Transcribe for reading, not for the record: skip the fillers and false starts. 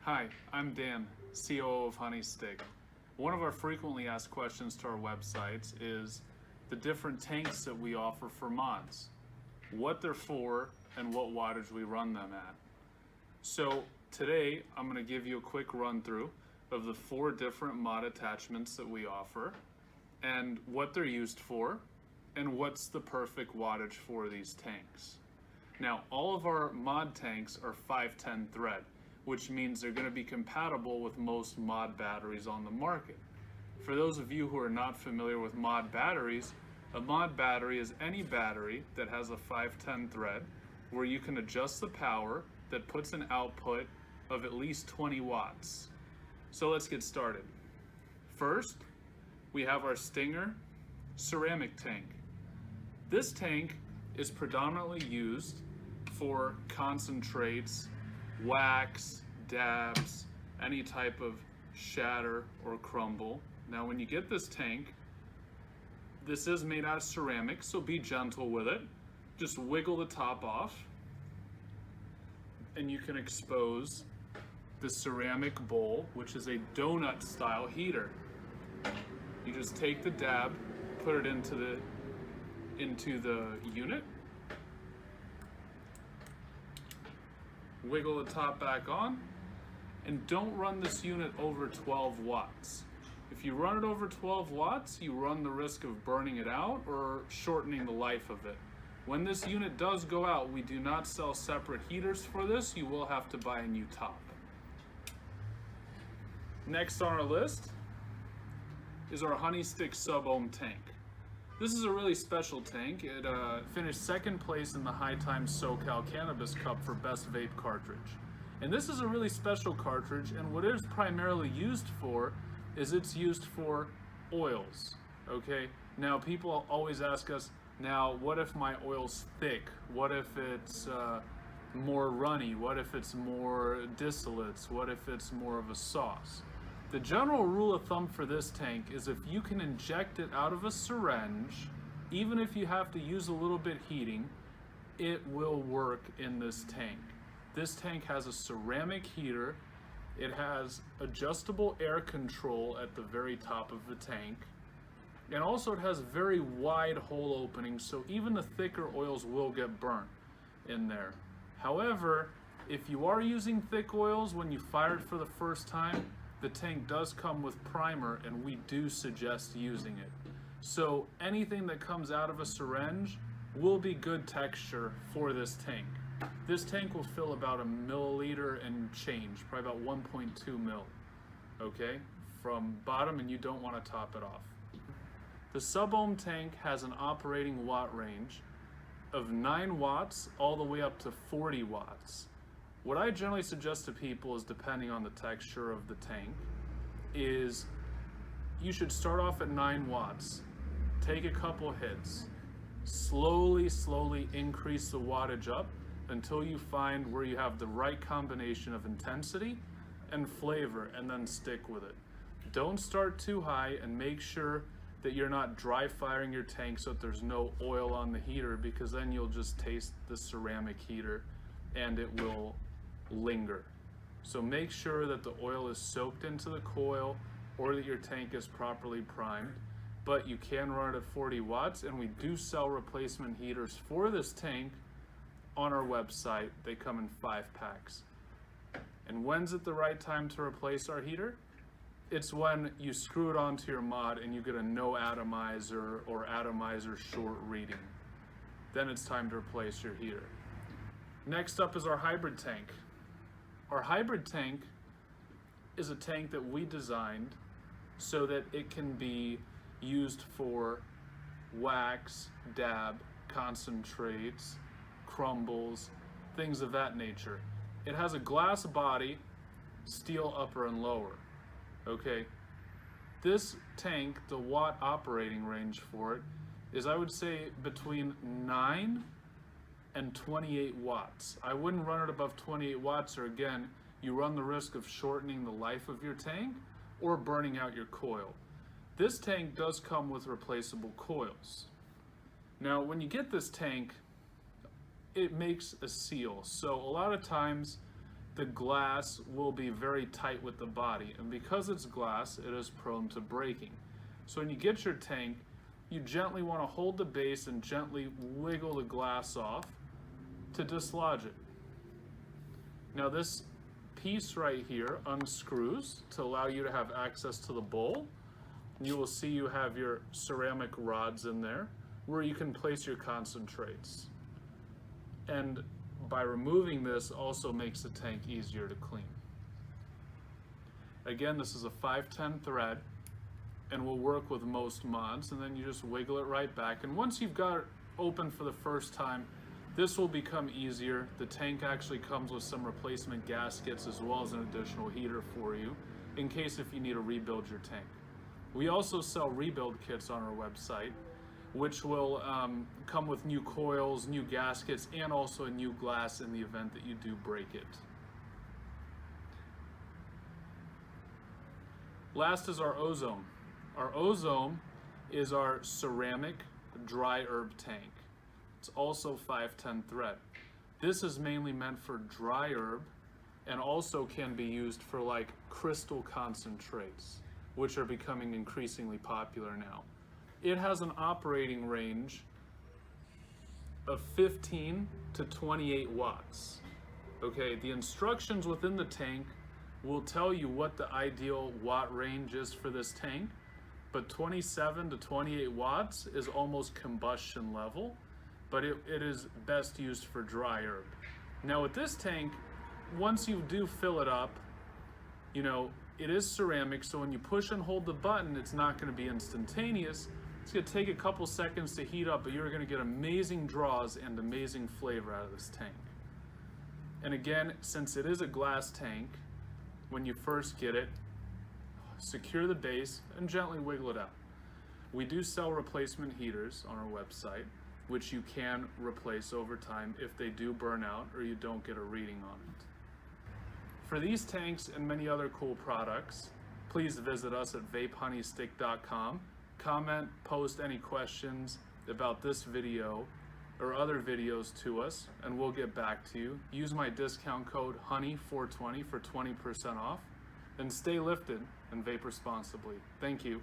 Hi, I'm Dan, COO of HoneyStick. One of our frequently asked questions to our websites is the different tanks that we offer for mods, what they're for, and what wattage we run them at. So today I'm going to give you a quick run through of the 4 different mod attachments that we offer and what they're used for and what's the perfect wattage for these tanks. Now, all of our mod tanks are 510 thread, which means they're going to be compatible with most mod batteries on the market. For those of you who are not familiar with mod batteries, a mod battery is any battery that has a 510 thread where you can adjust the power that puts an output of at least 20 watts. So let's get started. First, we have our Stinger ceramic tank. This tank is predominantly used for concentrates, wax, dabs, any type of shatter or crumble. Now when you get this tank, this is made out of ceramic, so be gentle with it. Just wiggle the top off and you can expose the ceramic bowl, which is a donut style heater. You just take the dab, put it into the unit, wiggle the top back on, and don't run this unit over 12 watts. If you run it over 12 watts, you run the risk of burning it out or shortening the life of it. When this unit does go out, we do not sell separate heaters for this. You will have to buy a new top. Next on our list is our HoneyStick Sub-Ohm tank. This is a really special tank. It finished 2nd place in the High Times SoCal Cannabis Cup for Best Vape Cartridge. And this is a really special cartridge, and what it is primarily used for is it's used for oils, okay? Now people always ask us, now what if my oil's thick? What if it's more runny? What if it's more distillates? What if it's more of a sauce? The general rule of thumb for this tank is if you can inject it out of a syringe, even if you have to use a little bit heating, it will work in this tank. This tank has a ceramic heater. It has adjustable air control at the very top of the tank. And also it has very wide hole openings, so even the thicker oils will get burnt in there. However, if you are using thick oils when you fire it for the first time, the tank does come with primer and we do suggest using it. So anything that comes out of a syringe will be good texture for this tank. This tank will fill about a milliliter and change, probably about 1.2 mil, okay, from bottom, and you don't want to top it off. The Sub-Ohm tank has an operating watt range of 9 watts all the way up to 40 watts. What I generally suggest to people is, depending on the texture of the tank, is you should start off at 9 watts, take a couple hits, slowly increase the wattage up until you find where you have the right combination of intensity and flavor, and then stick with it. Don't start too high, and make sure that you're not dry firing your tank so that there's no oil on the heater, because then you'll just taste the ceramic heater and it will linger. So make sure that the oil is soaked into the coil or that your tank is properly primed. But you can run it at 40 watts, and we do sell replacement heaters for this tank on our website. They come in 5 packs. And when's it the right time to replace our heater? It's when you screw it onto your mod and you get a no atomizer or atomizer short reading. Then it's time to replace your heater. Next up is our hybrid tank. Our hybrid tank is a tank that we designed so that it can be used for wax, dab, concentrates, crumbles, things of that nature. It has a glass body, steel upper and lower. Okay, this tank, the watt operating range for it is, I would say, between 9 and 28 watts. I wouldn't run it above 28 watts, or again, you run the risk of shortening the life of your tank or burning out your coil. This tank does come with replaceable coils. Now, when you get this tank, it makes a seal. So a lot of times the glass will be very tight with the body, and because it's glass, it is prone to breaking. So when you get your tank, you gently want to hold the base and gently wiggle the glass off to dislodge it. Now this piece right here unscrews to allow you to have access to the bowl. You will see you have your ceramic rods in there where you can place your concentrates. And by removing this also makes the tank easier to clean. Again, this is a 510 thread and will work with most mods, and then you just wiggle it right back. And once you've got it open for the first time, this will become easier. The tank actually comes with some replacement gaskets as well as an additional heater for you in case if you need to rebuild your tank. We also sell rebuild kits on our website, which will come with new coils, new gaskets, and also a new glass in the event that you do break it. Last is our Oz-Ohm. Our Oz-Ohm is our ceramic dry herb tank. It's also 510 thread. This is mainly meant for dry herb and also can be used for like crystal concentrates, which are becoming increasingly popular now. It has an operating range of 15 to 28 watts. Okay, the instructions within the tank will tell you what the ideal watt range is for this tank, but 27 to 28 watts is almost combustion level, but it is best used for dry herb. Now with this tank, once you do fill it up, you know, it is ceramic, so when you push and hold the button, it's not going to be instantaneous. It's going to take a couple seconds to heat up, but you're going to get amazing draws and amazing flavor out of this tank. And again, since it is a glass tank, when you first get it, secure the base and gently wiggle it out. We do sell replacement heaters on our website, which you can replace over time if they do burn out or you don't get a reading on it. For these tanks and many other cool products, please visit us at vapehoneystick.com. Comment, post any questions about this video or other videos to us, and we'll get back to you. Use my discount code HONEY420 for 20% off, and stay lifted and vape responsibly. Thank you.